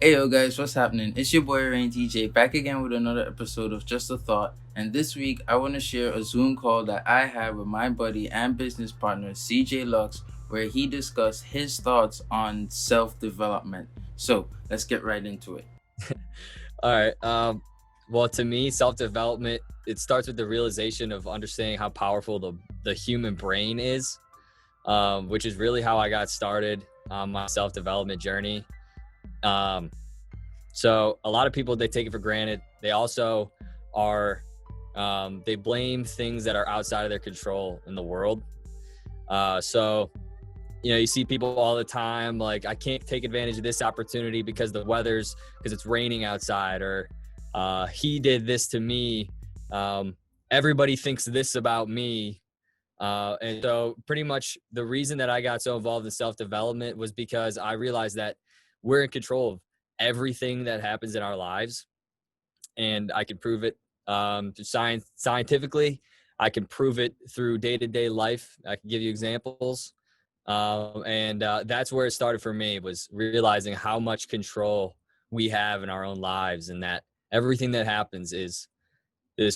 Hey yo guys, what's happening? It's your boy Araine DJ back again with another episode of Just a Thought. And this week I want to share a Zoom call that I had with my buddy and business partner CJ Lux, where he discussed his thoughts on self-development. So let's get right into it. All right. Well, to me, self-development, it starts with the realization of understanding how powerful the human brain is, which is really how I got started on my self-development journey. So a lot of people, they take it for granted. They also are, they blame things that are outside of their control in the world. So you see people all the time, like, I can't take advantage of this opportunity because because it's raining outside, or he did this to me. Everybody thinks this about me. And so pretty much the reason that I got so involved in self-development was because I realized that we're in control of everything that happens in our lives. And I can prove it scientifically. I can prove it through day-to-day life. I can give you examples. And that's where it started for me, was realizing how much control we have in our own lives, and that everything that happens is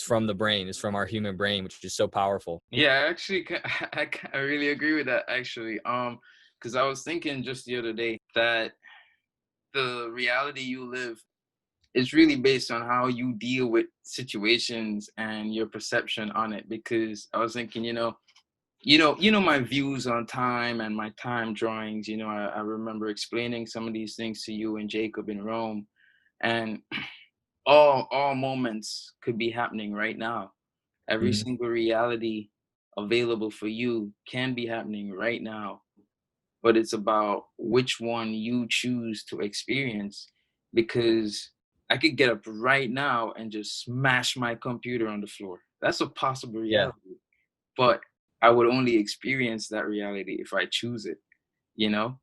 from the brain, is from our human brain, which is so powerful. Yeah, actually, I really agree with that actually. Because I was thinking just the other day that the reality you live is really based on how you deal with situations and your perception on it. Because I was thinking, my views on time and my time drawings. I remember explaining some of these things to you and Jacob in Rome, and all moments could be happening right now. Every Mhm. single reality available for you can be happening right now, but it's about which one you choose to experience. Because I could get up right now and just smash my computer on the floor. That's a possible Yeah. reality, but I would only experience that reality if I choose it, you know?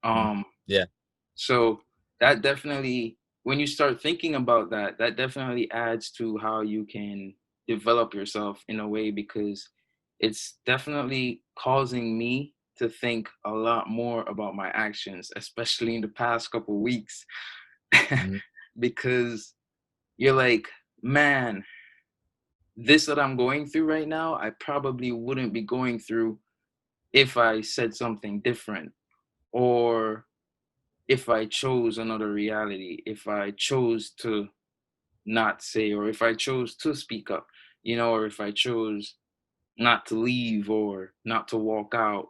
Mhm. Um, Yeah. so that definitely, when you start thinking about that, that definitely adds to how you can develop yourself in a way, because it's definitely causing me to think a lot more about my actions, especially in the past couple weeks. Mhm. Because you're like, man, this that I'm going through right now, I probably wouldn't be going through if I said something different, or if I chose another reality, if I chose to not say, or if I chose to speak up, or if I chose not to leave or not to walk out,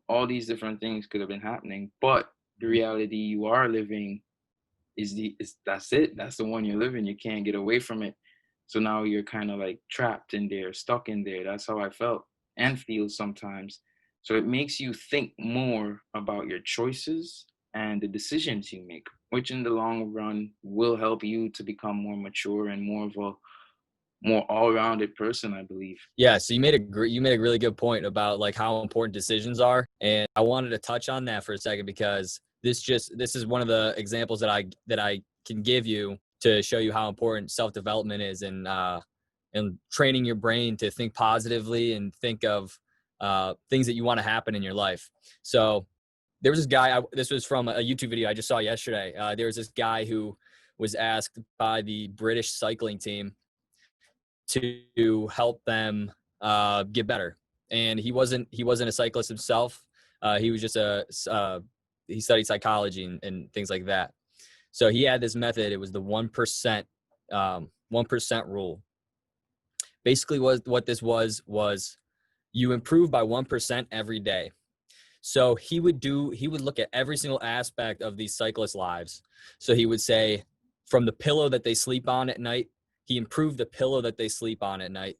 all these different things could have been happening. But the reality you are living is that's it. That's the one you're living. You can't get away from it. So now you're kind of like trapped in there, stuck in there. That's how I felt and feel sometimes. So it makes you think more about your choices and the decisions you make, which in the long run will help you to become more mature and more of a more all-rounded person, I believe. Yeah. So you made a really good point about, like, how important decisions are. And I wanted to touch on that for a second, because this is one of the examples that I can give you to show you how important self-development is, and training your brain to think positively and think of things that you want to happen in your life. So there was this guy, this was from a YouTube video I just saw yesterday. There was this guy who was asked by the British cycling team to help them get better. And he wasn't a cyclist himself. He was just he studied psychology and things like that. So he had this method. It was the 1% rule. Basically, what this was you improve by 1% every day. So he would look at every single aspect of these cyclists' lives. So he would say, from the pillow that they sleep on at night, he improved the pillow that they sleep on at night.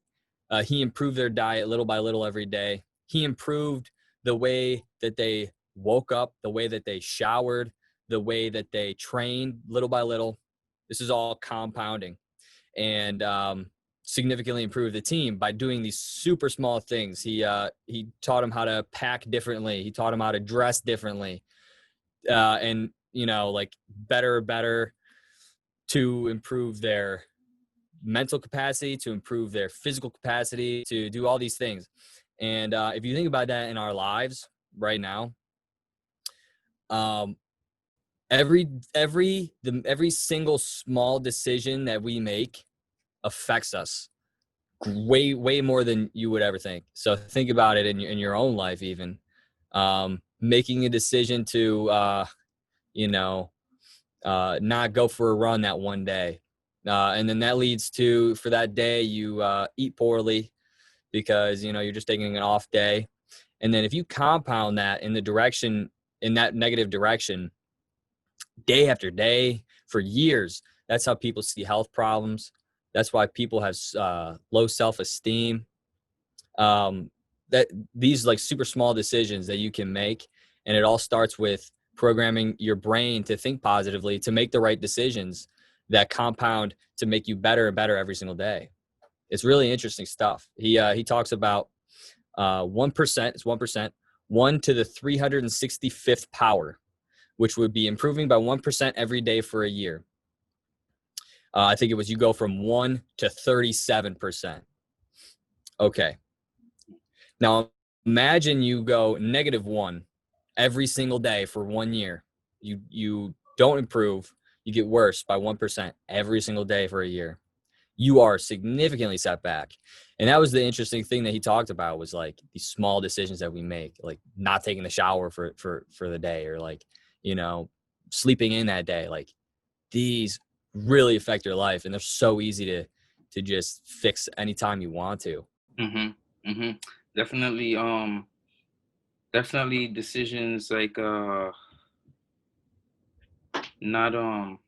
He improved their diet little by little every day. He improved the way that they woke up, the way that they showered, the way that they trained little by little. This is all compounding. And significantly improved the team by doing these super small things. He taught them how to pack differently. He taught them how to dress differently, and like better to improve their mental capacity, to improve their physical capacity, to do all these things. And if you think about that in our lives right now, um, every single small decision that we make affects us way more than you would ever think. So think about it in your own life, even making a decision to you know not go for a run that one day, and then that leads to, for that day, you eat poorly because you're just taking an off day. And then if you compound that in that negative direction, day after day for years, that's how people see health problems. That's why people have low self-esteem. um, that these like super small decisions that you can make, and it all starts with programming your brain to think positively, to make the right decisions that compound to make you better and better every single day. It's really interesting stuff. He talks about 1%. It's 1%, 1 to the 365th power, which would be improving by 1% every day for a year. I think it was, you go from 1 to 37%. Okay. Now imagine you go -1 every single day for 1 year. You don't improve. You get worse by 1% every single day for a year. You are significantly set back. And that was the interesting thing that he talked about, was like these small decisions that we make, like not taking the shower for the day, or like, sleeping in that day. Like, these really affect your life, and they're so easy to just fix anytime you want to. Mhm. Mhm. Definitely. Definitely decisions like not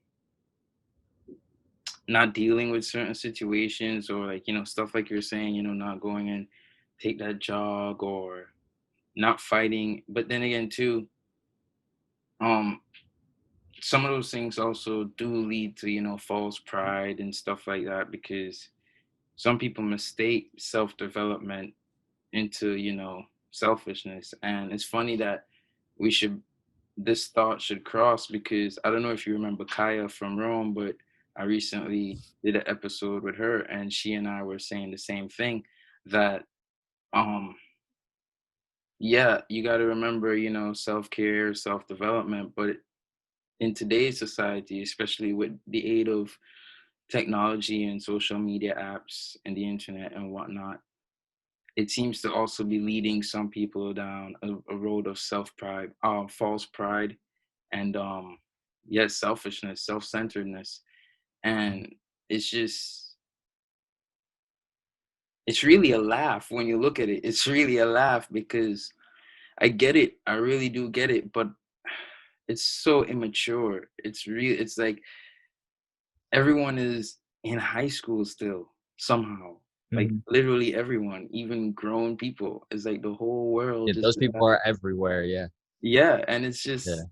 not dealing with certain situations, or like stuff like you're saying, not going and take that jog, or not fighting. But then again too, um some of those things also do lead to false pride and stuff like that, because some people mistake self-development into selfishness. And it's funny that we should this thought should cross, because I don't know if you remember Kaya from Rome, but I recently did an episode with her, and she and I were saying the same thing, that um yeah, you got to remember, self-care, self-development. But in today's society, especially with the aid of technology and social media apps and the internet and whatnot, it seems to also be leading some people down a road of self-pride, false pride, and yes, selfishness, self-centeredness. And it's just, it's really a laugh when you look at it. It's really a laugh, because I get it, I really do get it, but it's so immature. It's like everyone is in high school still, somehow. Like Mhm. literally everyone, even grown people. It's like the whole world Yeah, just those people decided. are everywhere. Yeah. Yeah, and it's Yeah. just,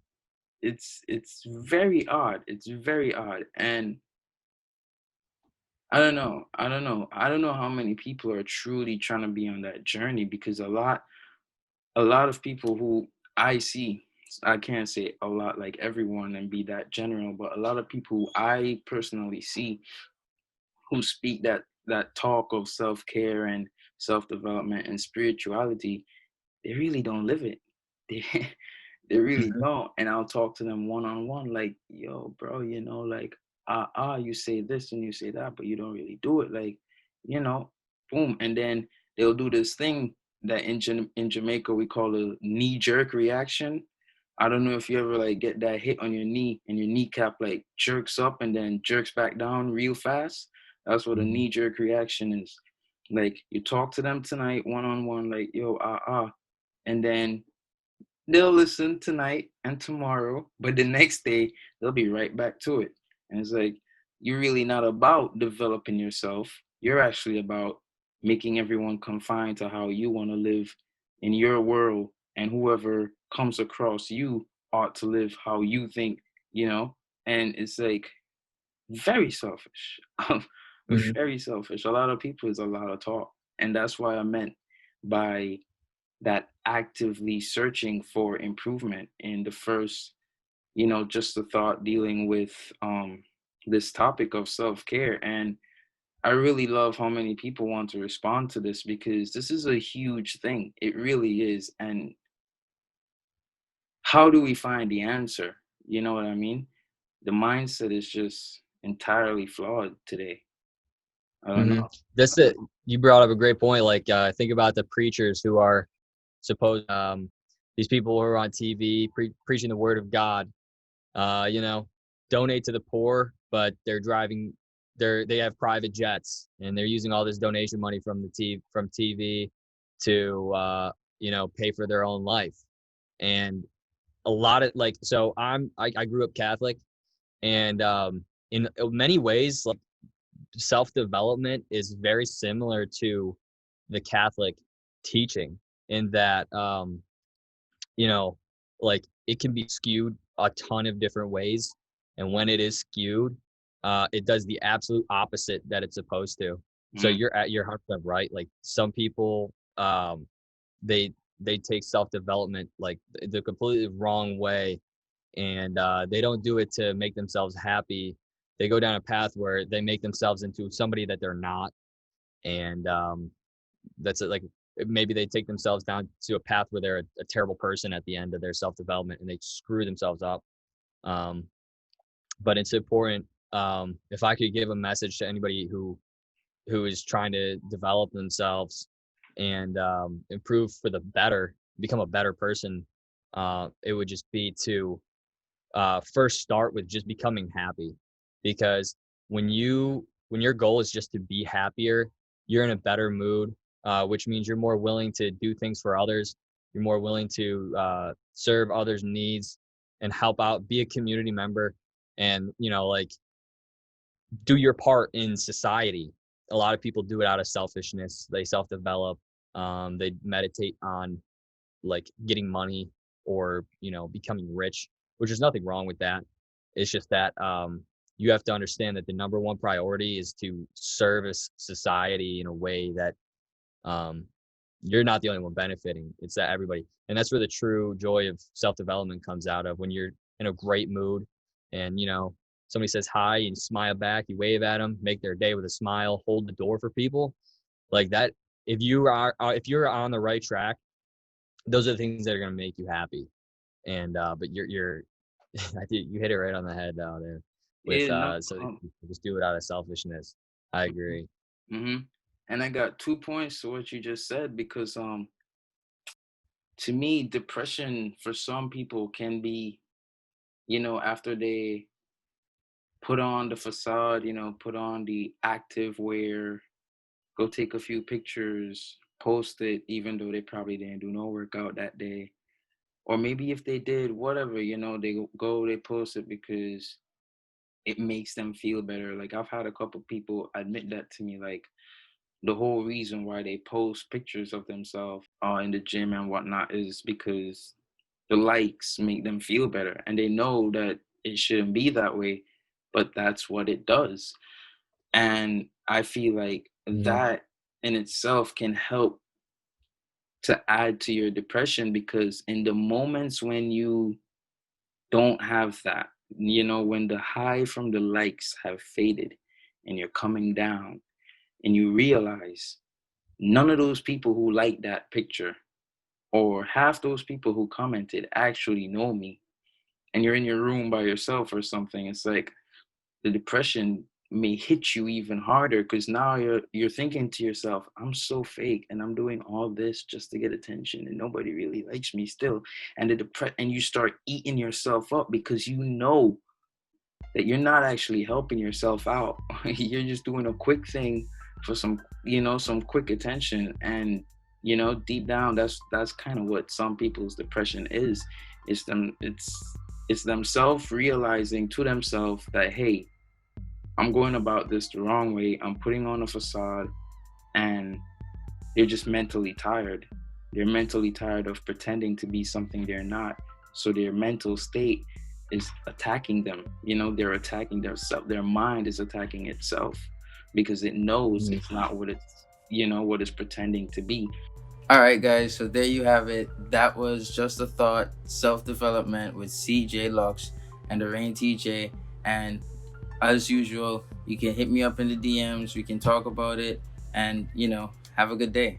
it's very odd. It's very odd. And I don't know. I don't know. I don't know how many people are truly trying to be on that journey, because a lot of people who I see, I can't say a lot like everyone and be that general, but a lot of people who I personally see, who speak that talk of self-care and self-development and spirituality, they really don't live it. They they really Mhm. don't. And I'll talk to them one on one, like, yo, bro, like, you say this and you say that, but you don't really do it. Like, you know, boom. And then they'll do this thing that in Jamaica we call a knee jerk reaction. I don't know if you ever like get that hit on your knee and your kneecap like jerks up and then jerks back down real fast. That's what a Mhm. knee jerk reaction is. Like, you talk to them tonight one on one, like, yo, and then they'll listen tonight and tomorrow, but the next day they'll be right back to it. And it's like, you're really not about developing yourself. You're actually about making everyone confined to how you want to live in your world, and whoever comes across you ought to live how you think, you know? And it's like very selfish. Mhm. Very selfish. A lot of people is a lot of talk. And that's why I meant by that actively searching for improvement in the first, just the thought dealing with this topic of self-care. And I really love how many people want to respond to this, because this is a huge thing. It really is. And how do we find the answer? You know what I mean? The mindset is just entirely flawed today. I don't Hmm. know. That's it. You brought up a great point. Like, think about the preachers who are supposed, these people who are on TV preaching the word of God. You know, donate to the poor, but they're driving, they have private jets, and they're using all this donation money from TV to, you know, pay for their own life. And a lot of, like, so I grew up Catholic, and in many ways, like, self development is very similar to the Catholic teaching, in that, you know, like, it can be skewed a ton of different ways. And when it is skewed, it does the absolute opposite that it's supposed to. So Mm, you're 100% right. Like, some people, they they take self development like the completely wrong way, and they don't do it to make themselves happy. They go down a path where they make themselves into somebody that they're not, and that's it. Like, maybe they take themselves down to a path where they're a terrible person at the end of their self development, and they screw themselves up. Um, but it's important. If I could give a message to anybody who is trying to develop themselves and improve for the better, become a better person, it would just be to first start with just becoming happy. Because when your goal is just to be happier, you're in a better mood, which means you're more willing to do things for others. You're more willing to serve others' needs and help out, be a community member, and, you know, like, do your part in society. A lot of people do it out of selfishness. They self develop. They meditate on, like, getting money, or, you know, becoming rich, which is nothing wrong with that. It's just that, you have to understand that the number one priority is to service society in a way that, um, you're not the only one benefiting. It's that everybody, and that's where the true joy of self development comes out of. When you're in a great mood, and, you know, somebody says hi, and you smile back, you wave at them, make their day with a smile, hold the door for people like that. If you're on the right track, those are the things that are going to make you happy. And but you're I think you hit it right on the head out there with yeah, no. so just do it out of selfishness. I agree. Mm-hmm. And I got 2 points to what you just said because to me, depression for some people can be, after they put on the facade, put on the active wear, go take a few pictures, post it, even though they probably didn't do no workout that day. Or maybe if they did, whatever, they post it because it makes them feel better. Like I've had a couple people admit that to me, like the whole reason why they post pictures of themselves in the gym and whatnot is because the likes make them feel better. And they know that it shouldn't be that way, but that's what it does. And I feel like Hmm. that in itself can help to add to your depression because in the moments when you don't have that, when the high from the likes have faded and you're coming down and you realize none of those people who liked that picture or half those people who commented actually know me, and you're in your room by yourself or something, it's like the depression may hit you even harder because now you're thinking to yourself, I'm so fake and I'm doing all this just to get attention and nobody really likes me still. And and you start eating yourself up because you know that you're not actually helping yourself out. You're just doing a quick thing for some quick attention. And deep down, that's kind of what some people's depression is. It's themselves realizing to themselves that, hey, I'm going about this the wrong way. I'm putting on a facade, and they're just mentally tired. They're mentally tired of pretending to be something they're not. So their mental state is attacking them. They're attacking their self. Their mind is attacking itself because it knows Hmm. it's not what it's pretending to be. All right, guys. So there you have it. That was Just a Thought, Self Development with CJ Lux and Araine TJ. And as usual, you can hit me up in the DMs. We can talk about it and, have a good day.